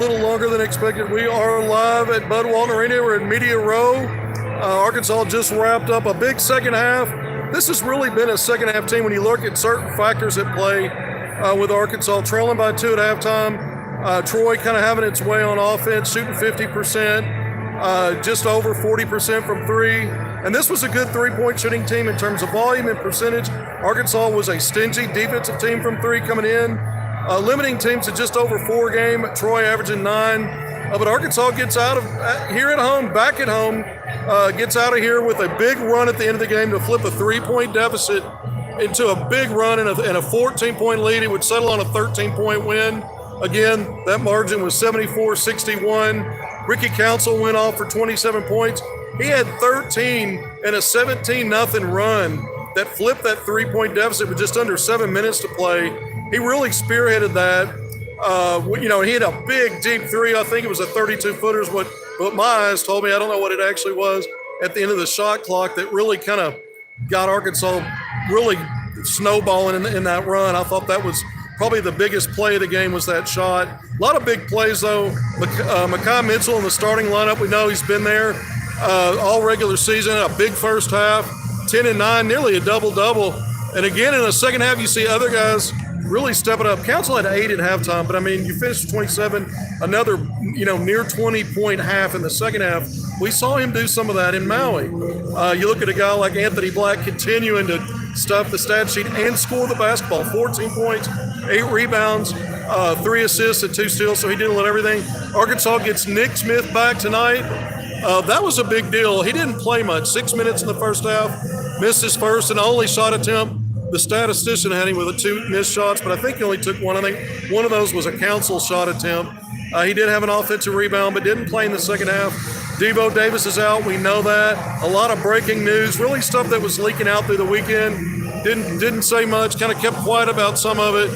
A little longer than expected. We are live at Bud Walton Arena. We're in Media Row. Arkansas just wrapped up a big second half. This has really been a second half team when you look at certain factors at play with Arkansas trailing by 2 at halftime. Troy kind of having its way on offense, shooting 50%, just over 40% from three. And this was a good three-point shooting team in terms of volume and percentage. Arkansas was a stingy defensive team from three coming in. Limiting teams to just over 4 game. Troy averaging 9. But Arkansas gets out of here at home, back at home, gets out of here with a big run at the end of the game to flip a 3-point deficit into a big run and a 14-point lead. It would settle on a 13-point win. Again, that margin was 74-61. Ricky Council went off for 27 points. He had 13 and a 17-0 run that flipped that 3-point deficit with just under 7 minutes to play. He really spearheaded that. He had a big, deep three. I think it was a 32-footer is what my eyes told me. I don't know what it actually was at the end of the shot clock that really kind of got Arkansas really snowballing in that run. I thought that was probably the biggest play of the game was that shot. A lot of big plays, though. Makai Mitchell in the starting lineup, we know he's been there all regular season, a big first half, 10 and 9, nearly a double-double. And again, in the second half, you see other guys really stepping up. Council had 8 at halftime, but I mean, you finished with 27, another, near 20-point half in the second half. We saw him do some of that in Maui. You look at a guy like Anthony Black continuing to stuff the stat sheet and score the basketball. 14 points, 8 rebounds, 3 assists and 2 steals, so he did a little everything. Arkansas gets Nick Smith back tonight. That was a big deal. He didn't play much. 6 minutes in the first half, missed his first and only shot attempt. The statistician had him with 2 missed shots, but I think he only took one. I think one of those was a Council shot attempt. He did have an offensive rebound, but didn't play in the second half. Devo Davis is out. We know that. A lot of breaking news, really stuff that was leaking out through the weekend. Didn't say much, kind of kept quiet about some of it.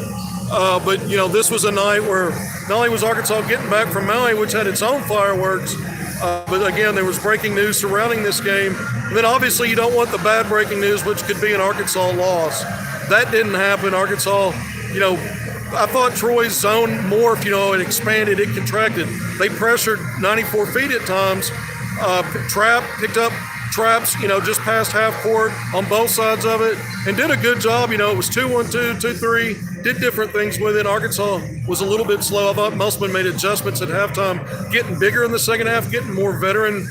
But this was a night where not only was Arkansas getting back from Maui, which had its own fireworks, but again, there was breaking news surrounding this game. And then obviously you don't want the bad breaking news, which could be an Arkansas loss. That didn't happen. Arkansas, I thought Troy's zone morphed, it expanded, it contracted. They pressured 94 feet at times, picked up traps, just past half court on both sides of it, and did a good job. It was 2-1-2, 2-3, did different things with it. Arkansas was a little bit slow. I thought Musselman made adjustments at halftime, getting bigger in the second half, getting more veteran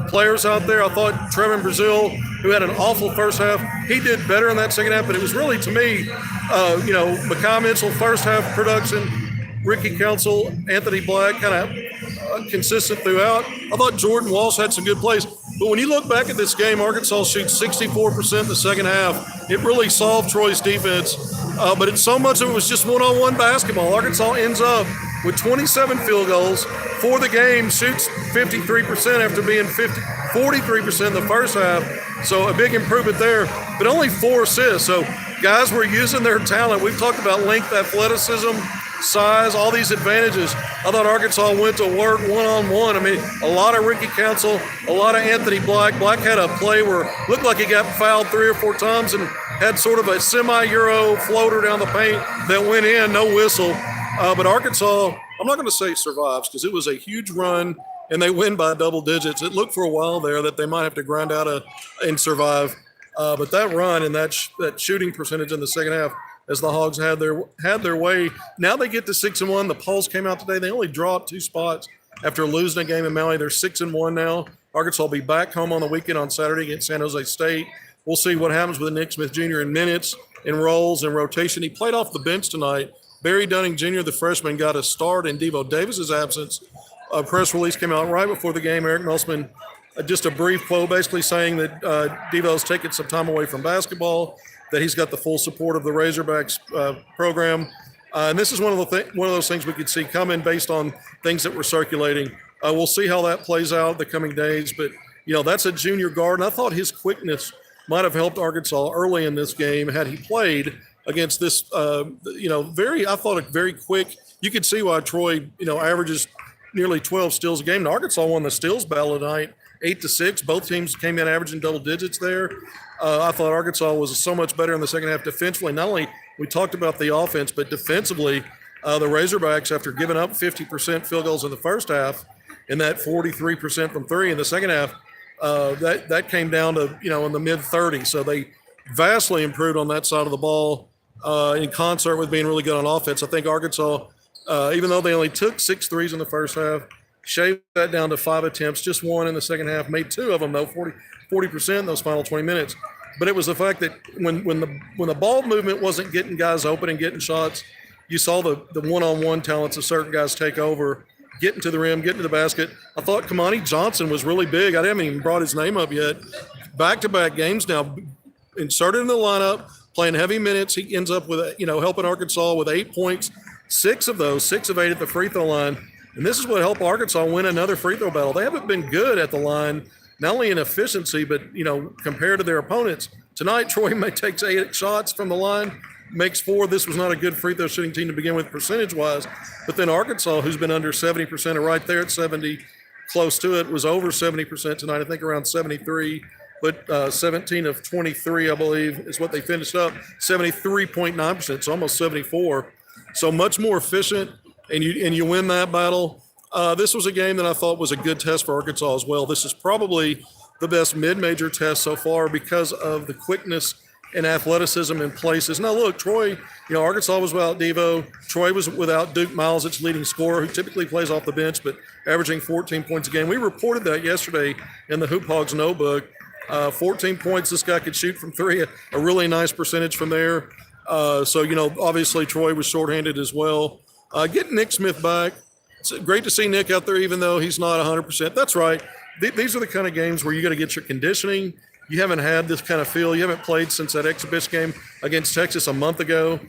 players out there. I thought Trevin Brazil, who had an awful first half, he did better in that second half, but it was really, to me, Makai Mitchell, first half production, Ricky Council, Anthony Black, kind of consistent throughout. I thought Jordan Walsh had some good plays. But when you look back at this game, Arkansas shoots 64% in the second half. It really solved Troy's defense. But so much of it was just one-on-one basketball. Arkansas ends up with 27 field goals for the game, shoots 53% after being 43% in the first half. So a big improvement there, but only 4 assists. So guys were using their talent. We've talked about length, athleticism, size, all these advantages. I thought Arkansas went to work one-on-one. I mean, a lot of Ricky Council, a lot of Anthony Black. Black had a play where it looked like he got fouled 3 or 4 times and had sort of a semi-Euro floater down the paint that went in, no whistle. But Arkansas, I'm not going to say survives because it was a huge run and they win by double digits. It looked for a while there that they might have to grind out and survive. But that run and that shooting percentage in the second half, as the Hogs had their way. Now they get to 6-1. The polls came out today. They only dropped 2 spots after losing a game in Maui. They're 6-1 now. Arkansas will be back home on the weekend on Saturday against San Jose State. We'll see what happens with Nick Smith Jr. in minutes, in roles, and rotation. He played off the bench tonight. Barry Dunning Jr., the freshman, got a start in Devo Davis's absence. A press release came out right before the game. Eric Musselman, just a brief quote basically saying that Devo's taking some time away from basketball, that he's got the full support of the Razorbacks program. And this is one of those things we could see coming based on things that were circulating. We'll see how that plays out the coming days. But, that's a junior guard. And I thought his quickness might have helped Arkansas early in this game had he played against this, I thought a very quick. You could see why Troy, averages nearly 12 steals a game. And Arkansas won the steals battle tonight, 8-6. Both teams came in averaging double digits there. I thought Arkansas was so much better in the second half defensively. Not only we talked about the offense, but defensively, The Razorbacks, after giving up 50% field goals in the first half and that 43% from three in the second half, that came down to, in the mid-30s. So they vastly improved on that side of the ball in concert with being really good on offense. I think Arkansas, even though they only took 6 threes in the first half, shaved that down to 5 attempts, just 1 in the second half, made 2 of them, though, 40% in those final 20 minutes. But it was the fact that when the ball movement wasn't getting guys open and getting shots, you saw the one-on-one talents of certain guys take over, getting to the rim, getting to the basket. I thought Kamani Johnson was really big. I haven't even brought his name up yet. Back-to-back games now, inserted in the lineup, playing heavy minutes. He ends up with, helping Arkansas with 8 points, 6 of those, 6 of 8 at the free throw line. And this is what helped Arkansas win another free throw battle. They haven't been good at the line, not only in efficiency, but, compared to their opponents. Tonight, Troy takes 8 shots from the line, makes 4. This was not a good free throw shooting team to begin with percentage-wise. But then Arkansas, who's been under 70%, or right there at 70, close to it, was over 70% tonight, I think around 73. But 17 of 23, I believe, is what they finished up, 73.9%, so almost 74. So much more efficient, and you win that battle. This was a game that I thought was a good test for Arkansas as well. This is probably the best mid-major test so far because of the quickness and athleticism in places. Now, look, Troy, Arkansas was without Devo. Troy was without Duke Miles, its leading scorer, who typically plays off the bench, but averaging 14 points a game. We reported that yesterday in the Hoop Hogs notebook. 14 points, this guy could shoot from 3, a really nice percentage from there. So, obviously Troy was shorthanded as well. Getting Nick Smith back. It's great to see Nick out there, even though he's not 100%. That's right. These are the kind of games where you got to get your conditioning. You haven't had this kind of feel. You haven't played since that exhibition game against Texas a month ago.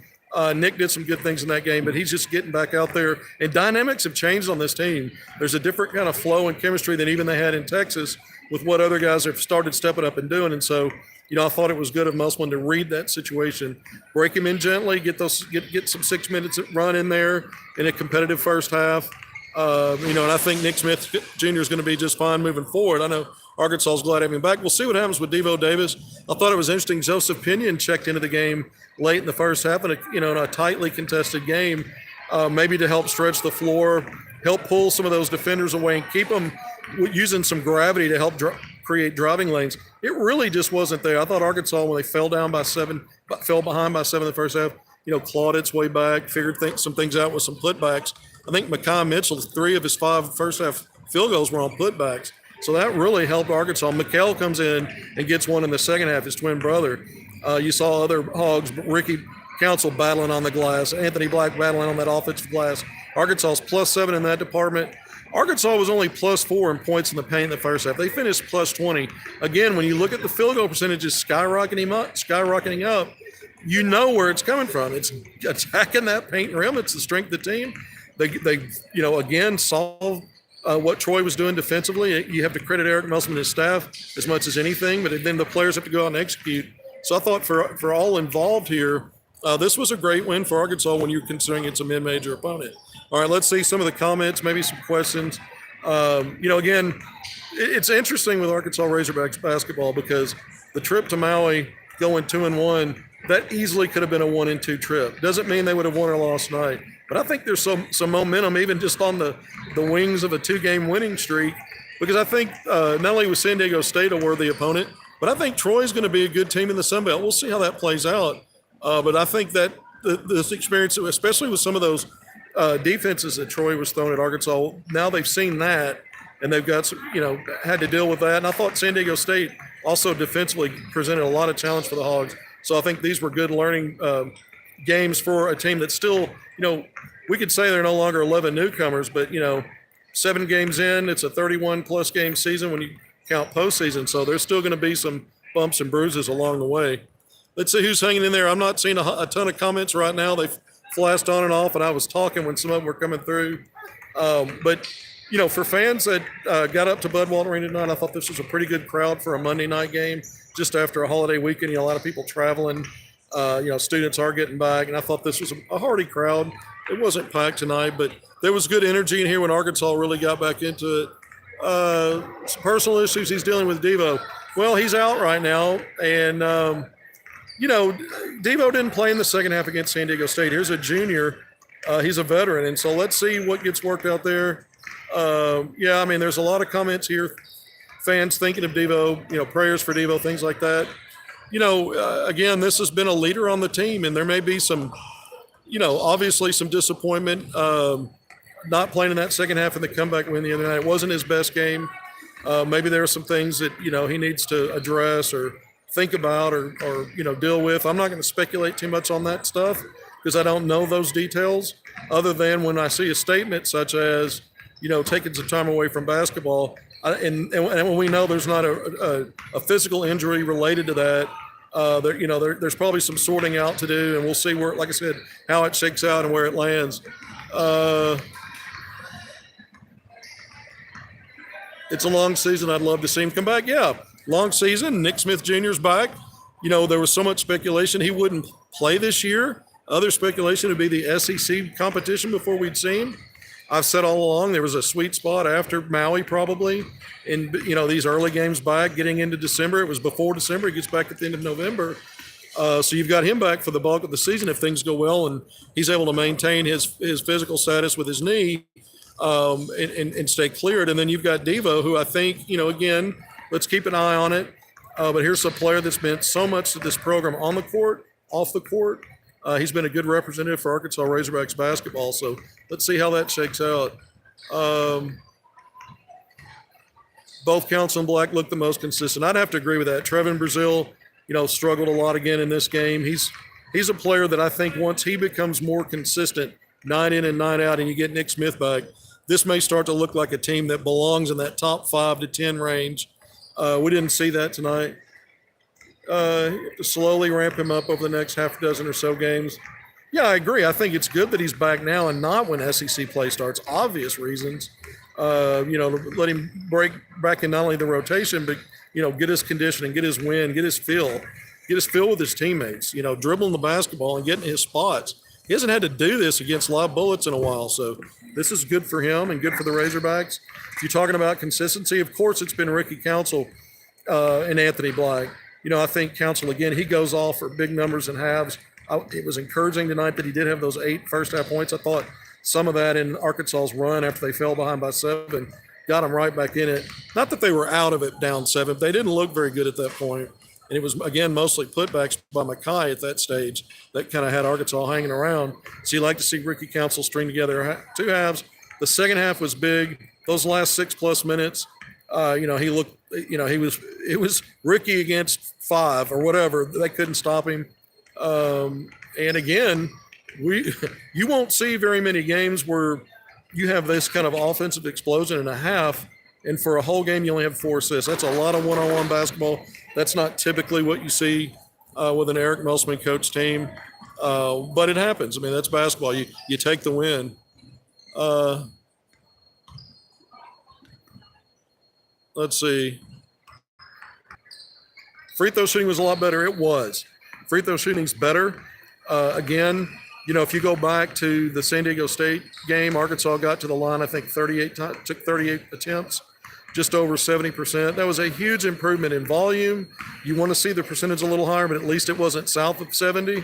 Nick did some good things in that game, but he's just getting back out there. And dynamics have changed on this team. There's a different kind of flow and chemistry than even they had in Texas with what other guys have started stepping up and doing. And so, I thought it was good of Musselman to read that situation, break him in gently, get some 6 minutes run in there in a competitive first half. And I think Nick Smith Jr. is going to be just fine moving forward. I know Arkansas is glad to have him back. We'll see what happens with Devo Davis. I thought it was interesting. Joseph Pinion checked into the game late in the first half in a tightly contested game, maybe to help stretch the floor, help pull some of those defenders away and keep them using some gravity to help create driving lanes. It really just wasn't there. I thought Arkansas, when they fell behind by 7 in the first half, clawed its way back, figured some things out with some putbacks. I think Makai Mitchell, 3 of his 5 first half field goals were on putbacks. So that really helped Arkansas. McHale comes in and gets one in the second half, his twin brother. You saw other Hogs, Ricky Council battling on the glass, Anthony Black battling on that offensive glass. Arkansas's +7 in that department. Arkansas was only +4 in points in the paint in the first half. They finished +20. Again, when you look at the field goal percentages skyrocketing up, you know where it's coming from. It's attacking that paint and rim. It's the strength of the team. They again saw what Troy was doing defensively. You have to credit Eric Musselman and his staff as much as anything, but then the players have to go out and execute. So I thought for all involved here, this was a great win for Arkansas when you're considering it's a mid-major opponent. All right, let's see some of the comments, maybe some questions. Again, it's interesting with Arkansas Razorbacks basketball because the trip to Maui going 2-1, that easily could have been a 1-2 trip. Doesn't mean they would have won or lost tonight. But I think there's some momentum even just on the wings of a 2-game winning streak because I think not only was San Diego State a worthy opponent, but I think Troy's going to be a good team in the Sun Belt. We'll see how that plays out. But I think that this experience, especially with some of those defenses that Troy was throwing at Arkansas, now they've seen that and they've got had to deal with that. And I thought San Diego State also defensively presented a lot of challenge for the Hogs. So I think these were good learning games for a team that's still, we could say they're no longer 11 newcomers, but, 7 games in, it's a 31-plus game season when you count postseason. So there's still going to be some bumps and bruises along the way. Let's see who's hanging in there. I'm not seeing a ton of comments right now. They've flashed on and off, and I was talking when some of them were coming through. But for fans that got up to Bud Walton Arena tonight, I thought this was a pretty good crowd for a Monday night game just after a holiday weekend. A lot of people traveling. Students are getting back, and I thought this was a hearty crowd. It wasn't packed tonight, but there was good energy in here when Arkansas really got back into it. Some personal issues he's dealing with Devo. Well, he's out right now, and Devo didn't play in the second half against San Diego State. Here's a junior He's a veteran, and so let's see what gets worked out there. Yeah, I mean, there's a lot of comments here, fans thinking of Devo, prayers for Devo, things like that. Again, this has been a leader on the team, and there may be some, obviously some disappointment not playing in that second half of the comeback win the other night. It wasn't his best game. Maybe there are some things that, he needs to address or think about or deal with. I'm not going to speculate too much on that stuff because I don't know those details other than when I see a statement such as, taking some time away from basketball. And when we know there's not a physical injury related to that, there's probably some sorting out to do, and we'll see where, like I said, how it shakes out and where it lands. It's a long season. I'd love to see him come back. Yeah, long season. Nick Smith Jr.'s back. There was so much speculation he wouldn't play this year. Other speculation would be the SEC competition before we'd see him. I've said all along there was a sweet spot after Maui probably in, these early games back getting into December. It was before December. He gets back at the end of November. So you've got him back for the bulk of the season if things go well and he's able to maintain his physical status with his knee and stay cleared. And then you've got Devo, who I think, again, let's keep an eye on it. But here's a player that's meant so much to this program on the court, off the court. He's been a good representative for Arkansas Razorbacks basketball. So let's see how that shakes out. Both Council and Black look the most consistent. I'd have to agree with that. Trevin Brazil, struggled a lot again in this game. He's a player that I think once he becomes more consistent, night in and night out, and you get Nick Smith back, this may start to look like a team that belongs in that top 5 to 10 range. We didn't see that tonight. To slowly ramp him up over the next half dozen or so games. Yeah, I agree. I think it's good that he's back now and not when SEC play starts. Obvious reasons. Let him break back in not only the rotation, but, get his conditioning, get his win, get his feel with his teammates, dribbling the basketball and getting his spots. He hasn't had to do this against live bullets in a while, so this is good for him and good for the Razorbacks. If you're talking about consistency, of course it's been Ricky Council and Anthony Black. I think Council, again, he goes off for big numbers and halves. It was encouraging tonight that he did have those 8 first-half points. I thought some of that in Arkansas's run after they fell behind by 7 got them right back in it. Not that they were out of it down 7. They didn't look very good at that point. And it was, again, mostly putbacks by Mackay at that stage that kind of had Arkansas hanging around. So you like to see Ricky Council string together 2 halves. The second half was big. Those last 6+ minutes, he looked, it was Ricky against 5 or whatever. They couldn't stop him. And again, you won't see very many games where you have this kind of offensive explosion in a half, and for a whole game you only have 4 assists. That's a lot of one-on-one basketball. That's not typically what you see with an Eric Melsman coach team, but it happens. I mean, that's basketball. You take the win. Let's see. Free throw shooting was a lot better. It was. Free throw shooting's better. Again, if you go back to the San Diego State game, Arkansas got to the line, I think, 38 times, took 38 attempts, just over 70%. That was a huge improvement in volume. You want to see the percentage a little higher, but at least it wasn't south of 70.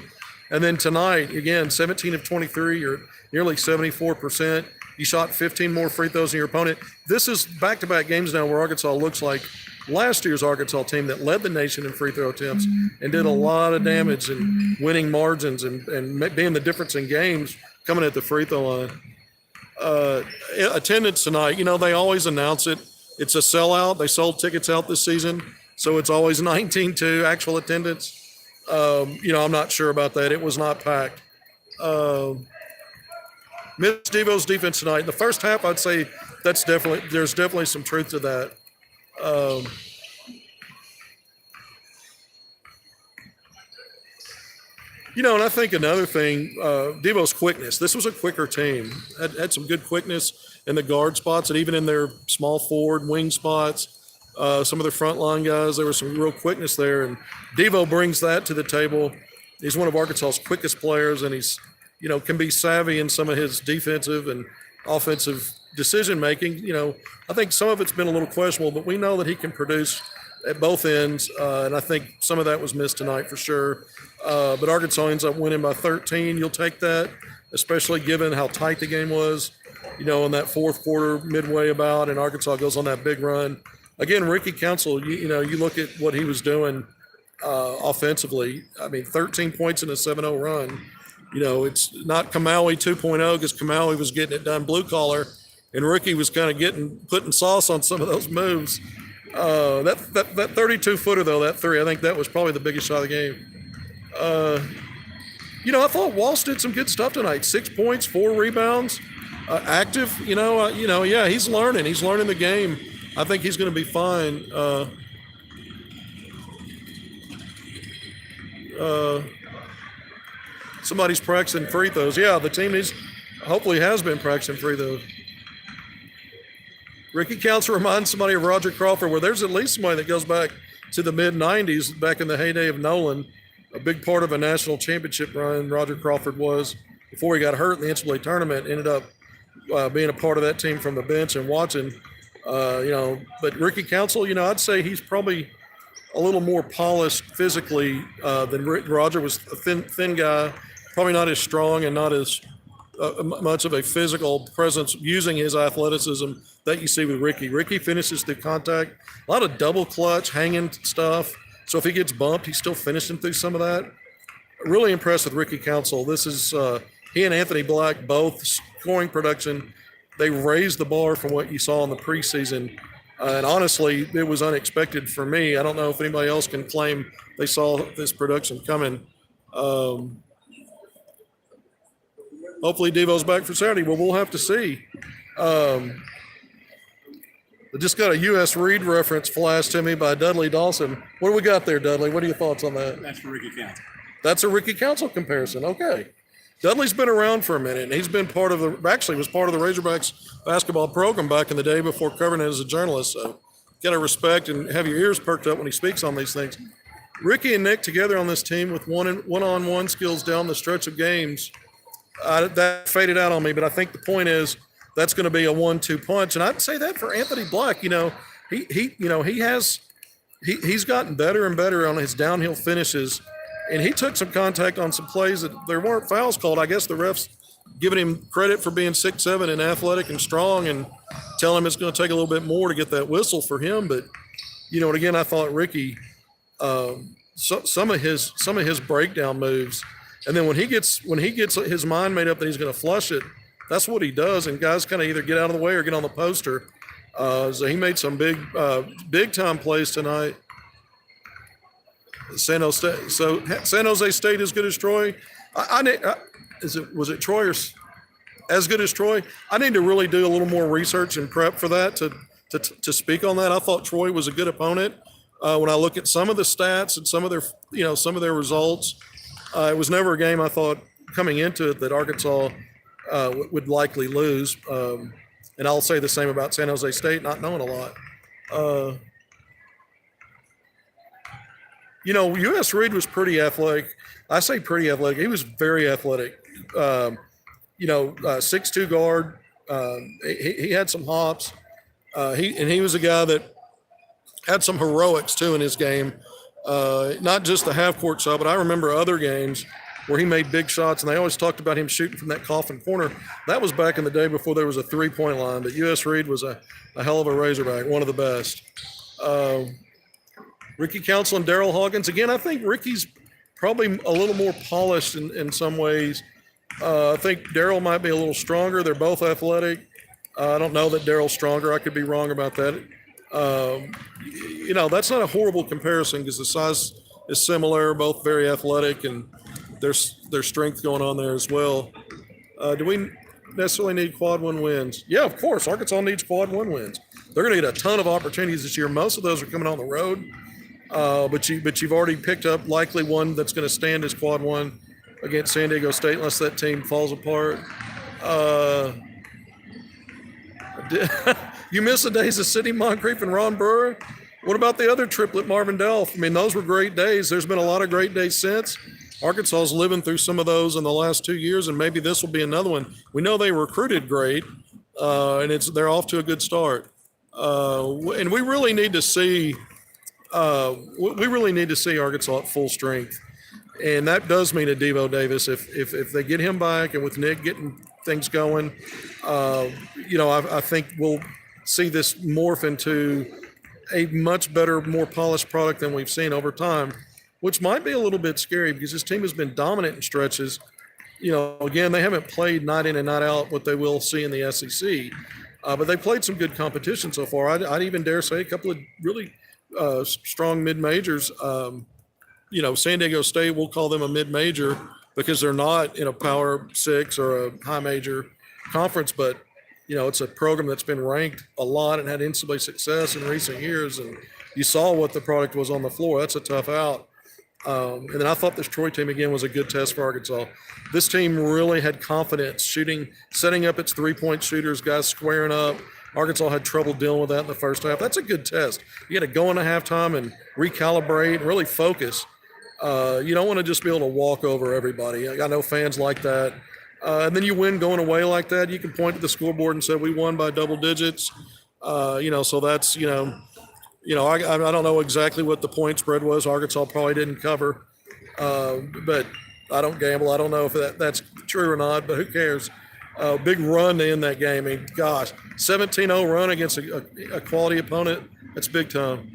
And then tonight, again, 17 of 23, or nearly 74%. You shot 15 more free throws than your opponent. This is back-to-back games now where Arkansas looks like last year's Arkansas team that led the nation in free throw attempts and did a lot of damage and winning margins and being the difference in games coming at the free throw line. Attendance tonight, they always announce it. It's a sellout. They sold tickets out this season, so it's always 19-2 actual attendance. I'm not sure about that. It was not packed. Miss Devo's defense tonight. In the first half, I'd say there's definitely some truth to that. And I think another thing, Devo's quickness. This was a quicker team. Had some good quickness in the guard spots and even in their small forward wing spots. Some of their frontline guys, there was some real quickness there. And Devo brings that to the table. He's one of Arkansas's quickest players, and he's, can be savvy in some of his defensive and offensive decision-making. I think some of it's been a little questionable, but we know that he can produce at both ends, and I think some of that was missed tonight for sure. But Arkansas ends up winning by 13. You'll take that. especially given how tight the game was, in that fourth quarter, midway about, and Arkansas goes on that big run. Again, Ricky Council, you look at what he was doing offensively. I mean, 13 points in a 7-0 run. It's not Kamaui 2.0 because Kamaui was getting it done blue collar, and Ricky was kind of putting sauce on some of those moves. That 32-footer, though, that three, I think that was probably the biggest shot of the game. I thought Walsh did some good stuff tonight. 6 points, 4 rebounds, active. Yeah, he's learning. He's learning the game. I think he's going to be fine. Somebody's practicing free throws. Yeah, the team hopefully has been practicing free throws. Ricky Council reminds somebody of Roger Crawford, where there's at least somebody that goes back to the mid-'90s, back in the heyday of Nolan. A big part of a national championship run Roger Crawford was before he got hurt in the NCAA tournament, ended up being a part of that team from the bench and watching. But Ricky Council, I'd say he's probably a little more polished physically than Roger was. A thin guy, probably not as strong and not as much of a physical presence using his athleticism that you see with Ricky. Ricky finishes through contact, a lot of double clutch, hanging stuff. So if he gets bumped, he's still finishing through some of that. Really impressed with Ricky Council. This is he and Anthony Black, both scoring production. They raised the bar from what you saw in the preseason. And honestly, it was unexpected for me. I don't know if anybody else can claim they saw this production coming. Hopefully Devo's back for Saturday. Well, we'll have to see. I just got a U.S. Reed reference flashed to me by Dudley Dawson. What do we got there, Dudley? What are your thoughts on that? That's for Ricky Council. That's a Ricky Council comparison. Okay. Dudley's been around for a minute, and he's been was part of the Razorbacks basketball program back in the day before covering it as a journalist. So got to respect and have your ears perked up when he speaks on these things. Ricky and Nick together on this team with one-on-one skills down the stretch of games, that faded out on me, but I think the point is that's going to be a 1-2 punch. And I'd say that for Anthony Black, he's gotten better and better on his downhill finishes. And he took some contact on some plays that there weren't fouls called. I guess the refs giving him credit for being 6'7" and athletic and strong and telling him it's going to take a little bit more to get that whistle for him. But, and again, I thought Ricky, some of his breakdown moves, and then when he gets his mind made up that he's going to flush it, that's what he does. And guys kind of either get out of the way or get on the poster. So he made some big time plays tonight. San Jose State as good as Troy. Was it Troy or as good as Troy? I need to really do a little more research and prep for that to speak on that. I thought Troy was a good opponent. When I look at some of the stats and some of their results, it was never a game I thought coming into it that Arkansas would likely lose. And I'll say the same about San Jose State, not knowing a lot. U.S. Reed was pretty athletic. I say pretty athletic. He was very athletic. 6'2" guard. He had some hops. He was a guy that had some heroics too in his game. Not just the half-court shot, but I remember other games where he made big shots, and they always talked about him shooting from that coffin corner. That was back in the day before there was a three-point line, but U.S. Reed was a hell of a Razorback, one of the best. Ricky Council and Daryl Hawkins. Again, I think Ricky's probably a little more polished in some ways. I think Daryl might be a little stronger. They're both athletic. I don't know that Daryl's stronger. I could be wrong about that. That's not a horrible comparison because the size is similar, both very athletic, and there's strength going on there as well. Do we necessarily need quad one wins? Yeah, of course. Arkansas needs quad one wins. They're going to get a ton of opportunities this year. Most of those are coming on the road. But you've already picked up likely one that's going to stand as quad one against San Diego State unless that team falls apart. You miss the days of Sidney Moncrief and Ron Brewer? What about the other triplet, Marvin Delph? I mean, those were great days. There's been a lot of great days since. Arkansas is living through some of those in the last 2 years, and maybe this will be another one. We know they recruited great, and they're off to a good start. And we really need to see Arkansas at full strength. And that does mean a Devo Davis if they get him back, and with Nick getting things going, I think we'll see this morph into a much better, more polished product than we've seen over time, which might be a little bit scary because this team has been dominant in stretches. Again, they haven't played night in and night out what they will see in the SEC, but they played some good competition so far. I'd even dare say a couple of really strong mid-majors. San Diego State, we'll call them a mid-major because they're not in a Power 6 or a high major conference, but, it's a program that's been ranked a lot and had NCAA success in recent years, and you saw what the product was on the floor. That's a tough out. And then I thought this Troy team, again, was a good test for Arkansas. This team really had confidence setting up its three-point shooters, guys squaring up. Arkansas had trouble dealing with that in the first half. That's a good test. You got to go into halftime and recalibrate and really focus. You don't want to just be able to walk over everybody. I know fans like that. And then you win going away like that. You can point to the scoreboard and say, we won by double digits. So that's, I don't know exactly what the point spread was. Arkansas probably didn't cover. But I don't gamble. I don't know if that's true or not, but who cares? Big run to end that game. I mean, gosh, 17-0 run against a quality opponent. That's big time.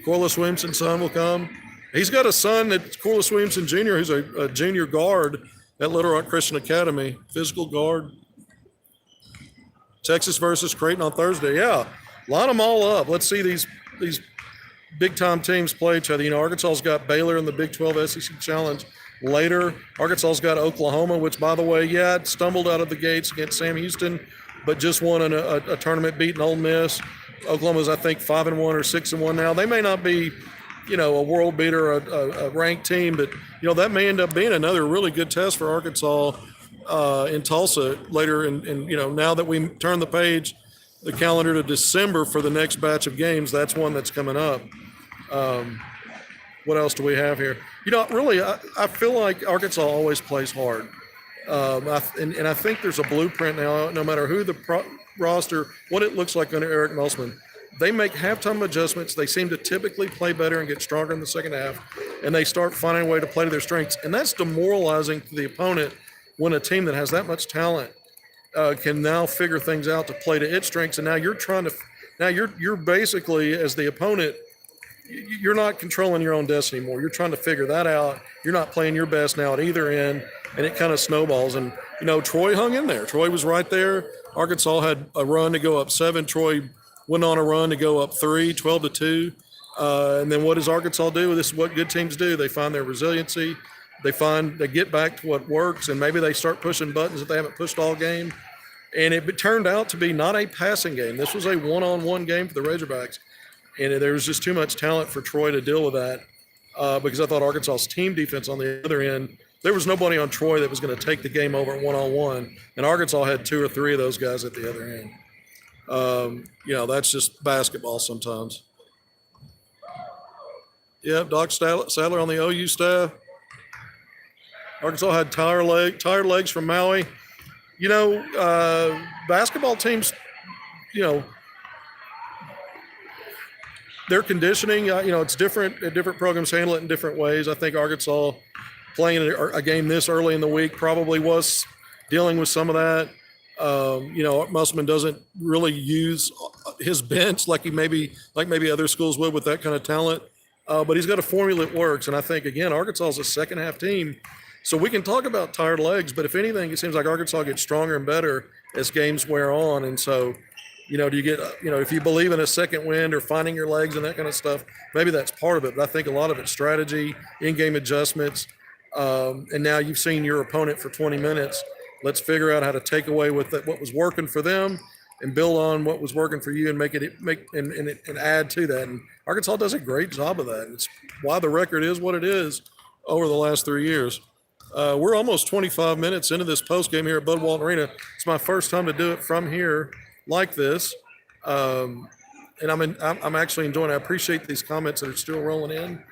Corliss Williamson's son will come. He's got a son that's Corliss Williamson Jr., who's a junior guard at Little Rock Christian Academy, physical guard. Texas versus Creighton on Thursday. Yeah, line them all up. Let's see these big-time teams play each other. Arkansas's got Baylor in the Big 12 SEC Challenge later. Arkansas's got Oklahoma, which, by the way, it stumbled out of the gates against Sam Houston, but just won a tournament beating Ole Miss. Oklahoma's, I think, 5-1 or 6-1 now. They may not be, a world beater, a ranked team, but, that may end up being another really good test for Arkansas in Tulsa later. And now that we turn the calendar to December for the next batch of games, that's one that's coming up. What else do we have here? Really, I feel like Arkansas always plays hard. And I think there's a blueprint now, no matter who the roster, what it looks like under Eric Musselman. They make halftime adjustments. They seem to typically play better and get stronger in the second half, and they start finding a way to play to their strengths. And that's demoralizing to the opponent when a team that has that much talent can now figure things out to play to its strengths. And now you're basically, as the opponent, you're not controlling your own destiny anymore. You're trying to figure that out. You're not playing your best now at either end, and it kind of snowballs. And, Troy hung in there. Troy was right there. Arkansas had a run to go up 7. Troy went on a run to go up 3, 12-2. And then what does Arkansas do? This is what good teams do. They find their resiliency. They get back to what works, and maybe they start pushing buttons that they haven't pushed all game. And it turned out to be not a passing game. This was a one-on-one game for the Razorbacks. And there was just too much talent for Troy to deal with that because I thought Arkansas's team defense on the other end, there was nobody on Troy that was going to take the game over one-on-one. And Arkansas had 2 or 3 of those guys at the other end. That's just basketball sometimes. Yep, Doc Sadler on the OU staff. Arkansas had tired legs from Maui. Basketball teams, their conditioning, it's different. Different programs handle it in different ways. I think Arkansas playing a game this early in the week probably was dealing with some of that. Musselman doesn't really use his bench like maybe other schools would with that kind of talent. But he's got a formula that works. And I think, again, Arkansas is a second-half team. So we can talk about tired legs, but if anything, it seems like Arkansas gets stronger and better as games wear on. And so, do you get, if you believe in a second wind or finding your legs and that kind of stuff, maybe that's part of it. But I think a lot of it's strategy, in-game adjustments. And now you've seen your opponent for 20 minutes. Let's figure out how to take away what was working for them and build on what was working for you and and add to that. And Arkansas does a great job of that. It's why the record is what it is over the last 3 years. We're almost 25 minutes into this postgame here at Bud Walton Arena. It's my first time to do it from here like this. And I'm actually enjoying it. I appreciate these comments that are still rolling in.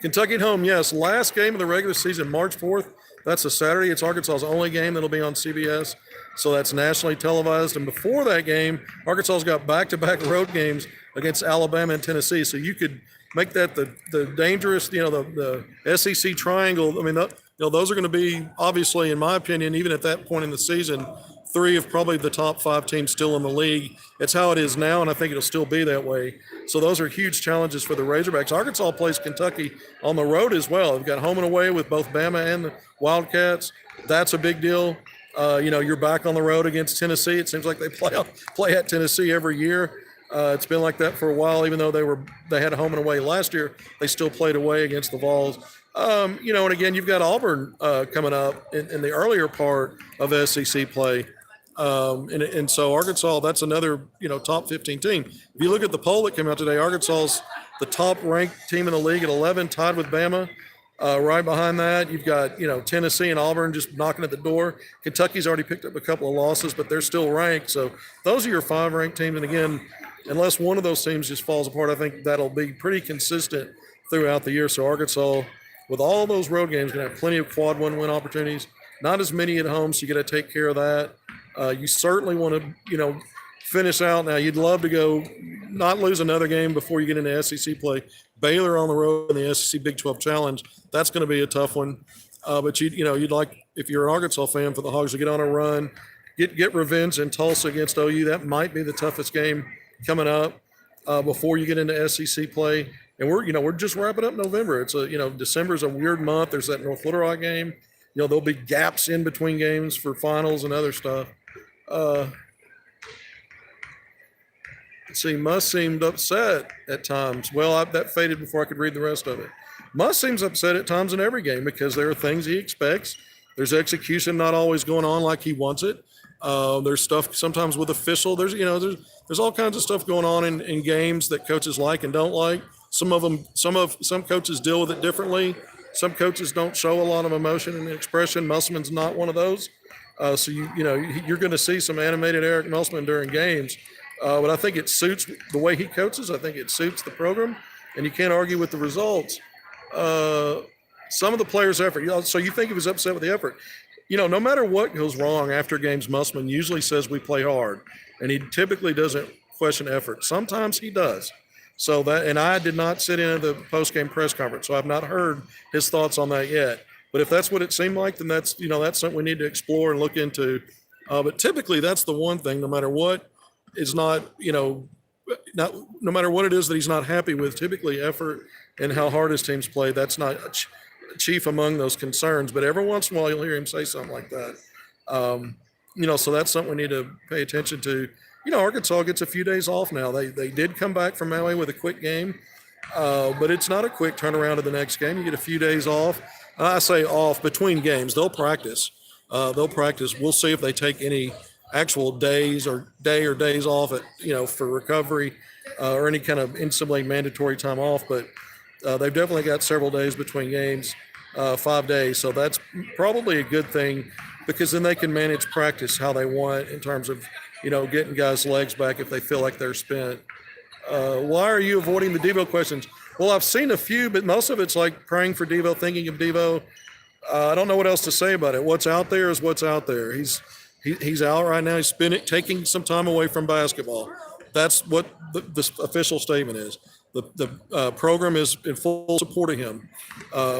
Kentucky at home, yes. Last game of the regular season, March 4th. That's a Saturday. It's Arkansas's only game that'll be on CBS. So that's nationally televised. And before that game, Arkansas's got back-to-back road games against Alabama and Tennessee. So you could make that the dangerous, the SEC triangle. I mean, those are going to be, obviously, in my opinion, even at that point in the season, three of probably the top five teams still in the league. It's how it is now, and I think it'll still be that way. So those are huge challenges for the Razorbacks. Arkansas plays Kentucky on the road as well. They've got home and away with both Bama and the Wildcats. That's a big deal. You're back on the road against Tennessee. It seems like they play at Tennessee every year. It's been like that for a while, even though they had a home and away last year. They still played away against the Vols. And again, you've got Auburn coming up in the earlier part of SEC play. And so Arkansas, that's another, top 15 team. If you look at the poll that came out today, Arkansas's the top ranked team in the league at 11, tied with Bama. Right behind that, you've got, Tennessee and Auburn just knocking at the door. Kentucky's already picked up a couple of losses, but they're still ranked. So those are your 5 ranked teams. And again, unless one of those teams just falls apart, I think that'll be pretty consistent throughout the year. So Arkansas, with all those road games, going to have plenty of quad 1 win opportunities. Not as many at home, so you got to take care of that. You certainly want to, finish out. Now, you'd love to go not lose another game before you get into SEC play. Baylor on the road in the SEC Big 12 Challenge. That's going to be a tough one. But you'd like, if you're an Arkansas fan, for the Hogs to get on a run, get revenge in Tulsa against OU. That might be the toughest game coming up before you get into SEC play. And we're just wrapping up November. It's December's a weird month. There's that North Little Rock game. There'll be gaps in between games for finals and other stuff. Let's see, Muss seemed upset at times. Well, that faded before I could read the rest of it. Muss seems upset at times in every game because there are things he expects. There's execution not always going on like he wants it. There's stuff sometimes with official. There's all kinds of stuff going on in games that coaches like and don't like. Some coaches deal with it differently. Some coaches don't show a lot of emotion and expression. Musselman's not one of those. So you're going to see some animated Eric Musselman during games. But I think it suits the way he coaches. I think it suits the program, and you can't argue with the results. Some of the players' effort. So you think he was upset with the effort. No matter what goes wrong after games, Musselman usually says we play hard, and he typically doesn't question effort. Sometimes he does. So and I did not sit in at the post-game press conference, so I've not heard his thoughts on that yet. But if that's what it seemed like, then that's something we need to explore and look into. But typically, that's the one thing. No matter what is no matter what it is that he's not happy with, typically effort and how hard his teams play, that's not chief among those concerns. But every once in a while, you'll hear him say something like that. So that's something we need to pay attention to. Arkansas gets a few days off now. They did come back from Maui with a quick game, but it's not a quick turnaround to the next game. You get a few days off. I say off between games. They'll practice. We'll see if they take any actual days or days off for recovery or any kind of NCAA mandatory time off. But they've definitely got several days between games, 5 days. So that's probably a good thing because then they can manage practice how they want in terms of, getting guys' legs back if they feel like they're spent. Why are you avoiding the Devo questions? Well, I've seen a few, but most of it's like praying for Devo, thinking of Devo. I don't know what else to say about it. What's out there is what's out there. He's out right now. He's taking some time away from basketball. That's what the official statement is. The program is in full support of him,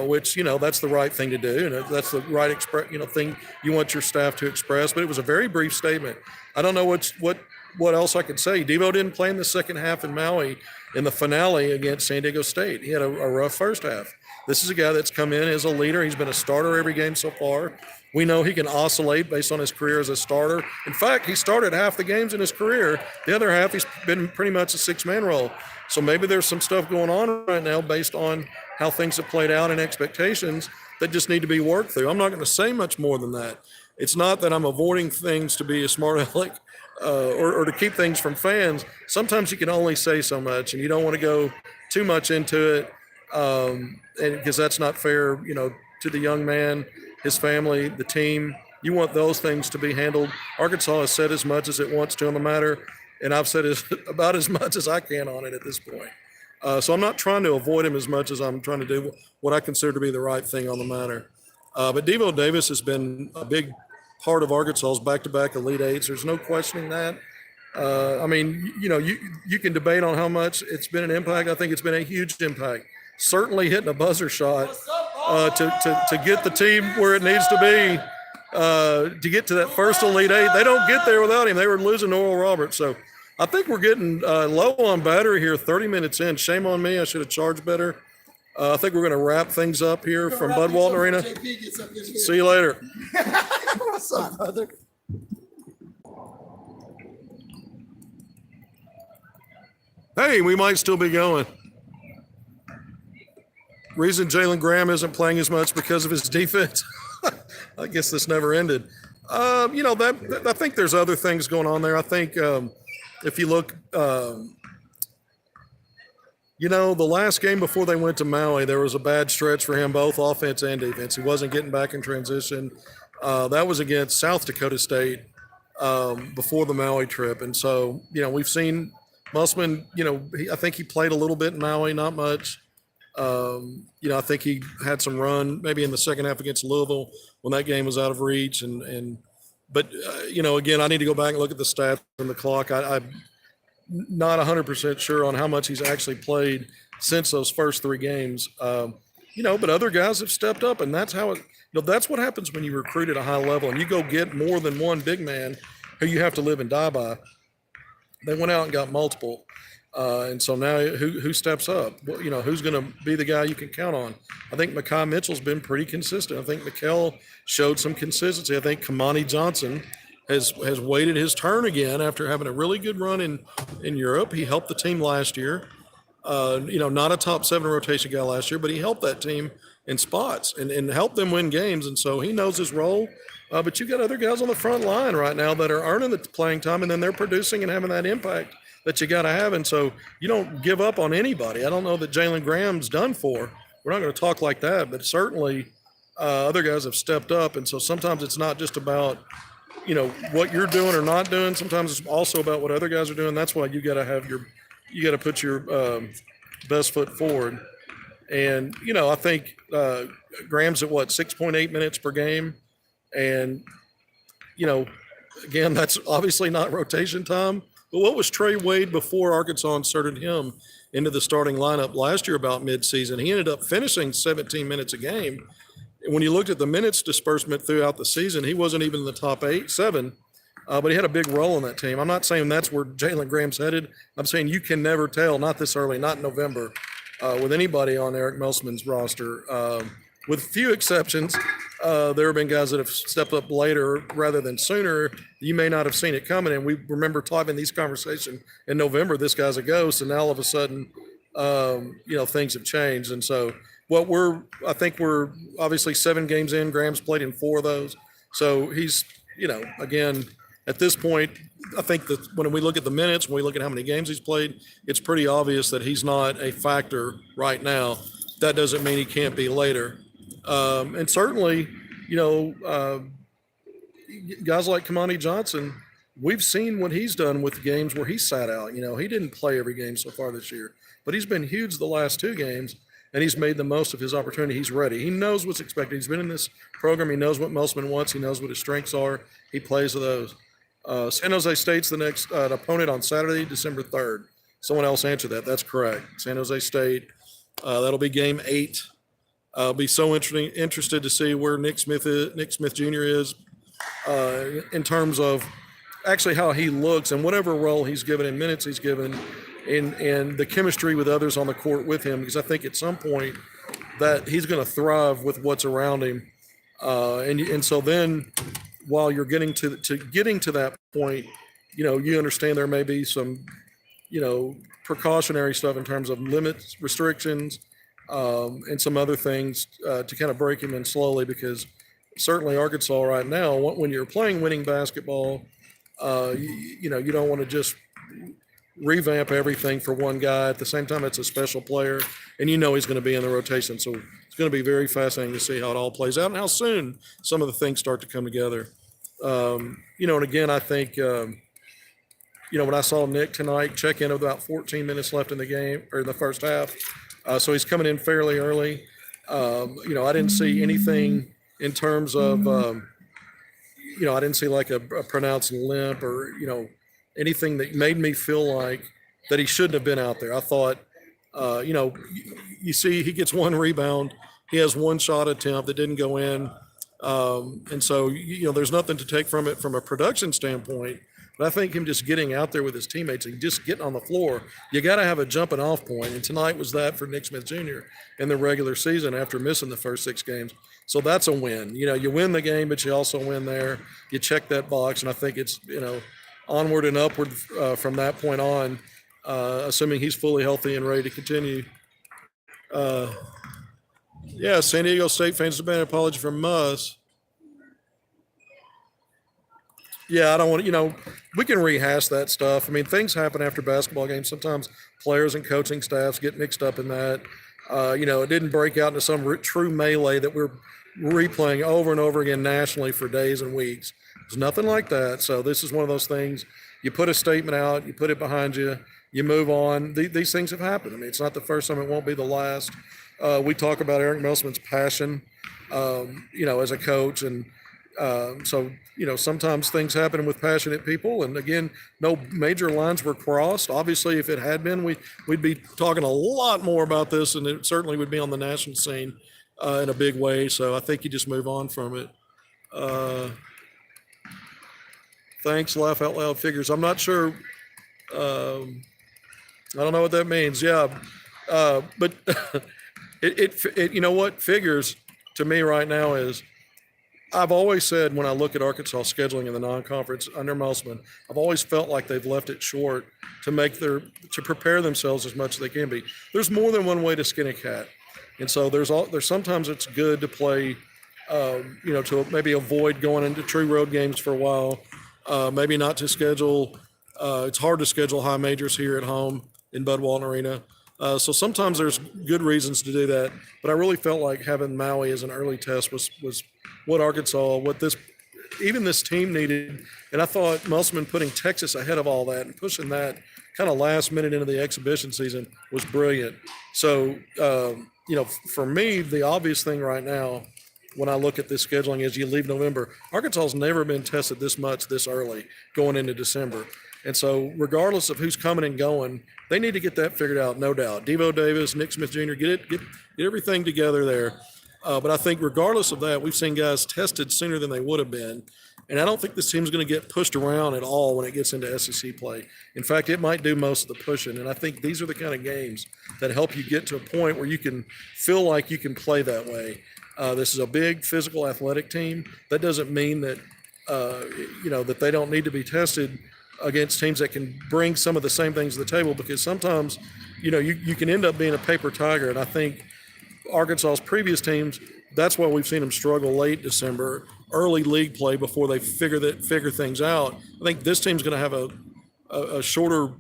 which, that's the right thing to do. And that's the right thing you want your staff to express. But it was a very brief statement. I don't know what else I could say. Devo didn't play in the second half in Maui in the finale against San Diego State. He had a rough first half. This is a guy that's come in as a leader. He's been a starter every game so far. We know he can oscillate based on his career as a starter. In fact, he started half the games in his career. The other half, he's been pretty much a six-man role. So maybe there's some stuff going on right now based on how things have played out and expectations that just need to be worked through. I'm not going to say much more than that. It's not that I'm avoiding things to be a smart aleck or to keep things from fans. Sometimes you can only say so much, and you don't want to go too much into it because that's not fair, to the young man, his family, the team. You want those things to be handled. Arkansas has said as much as it wants to on the matter, and I've said about as much as I can on it at this point. So I'm not trying to avoid him as much as I'm trying to do what I consider to be the right thing on the matter. But Devo Davis has been a big part of Arkansas's back-to-back Elite Eights. There's no questioning that. I mean, you can debate on how much it's been an impact. I think it's been a huge impact. Certainly hitting a buzzer shot to get the team where it needs to be, to get to that first Elite Eight. They don't get there without him. They were losing to Oral Roberts. So I think we're getting low on battery here 30 minutes in. Shame on me. I should have charged better. I think we're going to wrap things up here from Bud Walton Arena. See you later. What's up, brother? Hey, we might still be going. Reason Jalen Graham isn't playing as much because of his defense. I guess this never ended. I think there's other things going on there. I think if you look, the last game before they went to Maui, there was a bad stretch for him, both offense and defense. He wasn't getting back in transition. That was against South Dakota State before the Maui trip. And so, we've seen Musselman, I think he played a little bit in Maui, not much. I think he had some run maybe in the second half against Louisville when that game was out of reach. But again, I need to go back and look at the stats and the clock. I'm not 100% sure on how much he's actually played since those first three games. But other guys have stepped up, and that's how that's what happens when you recruit at a high level and you go get more than one big man who you have to live and die by. They went out and got multiple. And so now who steps up? Who's going to be the guy you can count on? I think Mekhi Mitchell's been pretty consistent. I think Mikal showed some consistency. I think Kamani Johnson has waited his turn again after having a really good run in Europe. He helped the team last year. Not a top 7 rotation guy last year, but he helped that team in spots and helped them win games. And so he knows his role. But you've got other guys on the front line right now that are earning the playing time, and then they're producing and having that impact that you got to have. And so you don't give up on anybody. I don't know that Jalen Graham's done for. We're not going to talk like that, but certainly other guys have stepped up. And so sometimes it's not just about, what you're doing or not doing. Sometimes it's also about what other guys are doing. That's why you got to put your best foot forward. And, I think Graham's at 6.8 minutes per game. And, again, that's obviously not rotation time. But what was Trey Wade before Arkansas inserted him into the starting lineup last year about midseason? He ended up finishing 17 minutes a game. When you looked at the minutes disbursement throughout the season, he wasn't even in the top 7, but he had a big role in that team. I'm not saying that's where Jalen Graham's headed. I'm saying you can never tell, not this early, not in November, with anybody on Eric Musselman's roster. With few exceptions, there have been guys that have stepped up later rather than sooner. You may not have seen it coming. And we remember having these conversations in November, this guy's a ghost. And now all of a sudden, things have changed. And so I think we're obviously 7 games in. Graham's played in 4 of those. So he's, again, at this point, I think that when we look at the minutes, when we look at how many games he's played, it's pretty obvious that he's not a factor right now. That doesn't mean he can't be later. And certainly, guys like Kamani Johnson, we've seen what he's done with games where he sat out. He didn't play every game so far this year, but he's been huge the last 2 games, and he's made the most of his opportunity. He's ready. He knows what's expected. He's been in this program. He knows what Musselman wants. He knows what his strengths are. He plays with those. San Jose State's the next opponent on Saturday, December 3rd. Someone else answered that. That's correct. San Jose State. That'll be game 8. I'll be so interested to see where Nick Smith Jr. is in terms of actually how he looks and whatever role he's given in minutes he's given and the chemistry with others on the court with him, because I think at some point that he's going to thrive with what's around him. And so then while you're getting to that point, you understand there may be some, precautionary stuff in terms of limits, restrictions, and some other things to kind of break him in slowly, because certainly Arkansas right now, when you're playing winning basketball, you don't want to just revamp everything for one guy. At the same time, it's a special player, and he's going to be in the rotation. So it's going to be very fascinating to see how it all plays out and how soon some of the things start to come together. And again, I think, when I saw Nick tonight check in with about 14 minutes left in the game or in the first half, so he's coming in fairly early. I didn't see anything in terms of, I didn't see like a pronounced limp or, anything that made me feel like that he shouldn't have been out there. I thought, you see, he gets one rebound, he has one shot attempt that didn't go in, and so there's nothing to take from it from a production standpoint. But I think him just getting out there with his teammates and just getting on the floor, you got to have a jumping off point. And tonight was that for Nick Smith Jr. in the regular season after missing the first 6 games. So that's a win. You win the game, but you also win there. You check that box, and I think it's, onward and upward from that point on, assuming he's fully healthy and ready to continue. San Diego State fans demand an apology from us. Yeah, I don't want we can rehash that stuff. I mean, things happen after basketball games. Sometimes players and coaching staffs get mixed up in that. It didn't break out into some true melee that we're replaying over and over again nationally for days and weeks. There's nothing like that. So this is one of those things. You put a statement out, you put it behind you, you move on. These things have happened. I mean, it's not the first time, it won't be the last. We talk about Eric Musselman's passion, as a coach, and sometimes things happen with passionate people. And again, no major lines were crossed. Obviously, if it had been, we'd be talking a lot more about this, and it certainly would be on the national scene in a big way. So I think you just move on from it. Thanks, laugh out loud figures. I'm not sure. I don't know what that means. Yeah, but what figures to me right now is, I've always said when I look at Arkansas scheduling in the non-conference under Musselman, I've always felt like they've left it short to prepare themselves as much as they can be. There's more than one way to skin a cat, and so there's sometimes it's good to play, to maybe avoid going into true road games for a while, maybe not to schedule. It's hard to schedule high majors here at home in Bud Walton Arena. So sometimes there's good reasons to do that, but I really felt like having Maui as an early test was what Arkansas, even this team needed. And I thought Musselman putting Texas ahead of all that and pushing that kind of last minute into the exhibition season was brilliant. So, for me, the obvious thing right now when I look at this scheduling is you leave November. Arkansas's never been tested this much this early going into December. And so regardless of who's coming and going, they need to get that figured out, no doubt. Devo Davis, Nick Smith Jr., get everything together there. But I think regardless of that, we've seen guys tested sooner than they would have been. And I don't think this team's going to get pushed around at all when it gets into SEC play. In fact, it might do most of the pushing. And I think these are the kind of games that help you get to a point where you can feel like you can play that way. This is a big physical athletic team. That doesn't mean that, that they don't need to be tested against teams that can bring some of the same things to the table, because sometimes, you can end up being a paper tiger. And I think Arkansas's previous teams, that's why we've seen them struggle late December, early league play before they figure things out. I think this team's going to have a shorter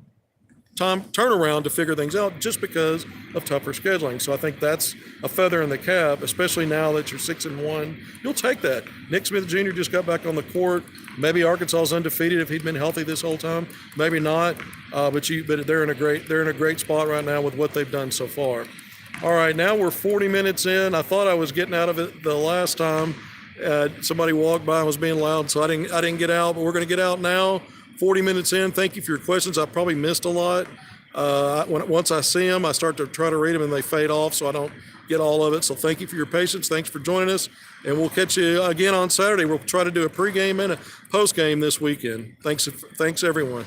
time turnaround to figure things out just because of tougher scheduling. So I think that's a feather in the cap, especially now that you're 6-1. You'll take that. Nick Smith Jr. just got back on the court. Maybe Arkansas's undefeated if he'd been healthy this whole time. Maybe not. But they're in a great spot right now with what they've done so far. All right, now we're 40 minutes in. I thought I was getting out of it the last time. Somebody walked by and was being loud, so I didn't get out. But we're going to get out now. 40 minutes in. Thank you for your questions. I probably missed a lot. Once I see them, I start to try to read them and they fade off, so I don't get all of it. So thank you for your patience. Thanks for joining us, and we'll catch you again on Saturday. We'll try to do a pregame and a postgame this weekend. Thanks everyone.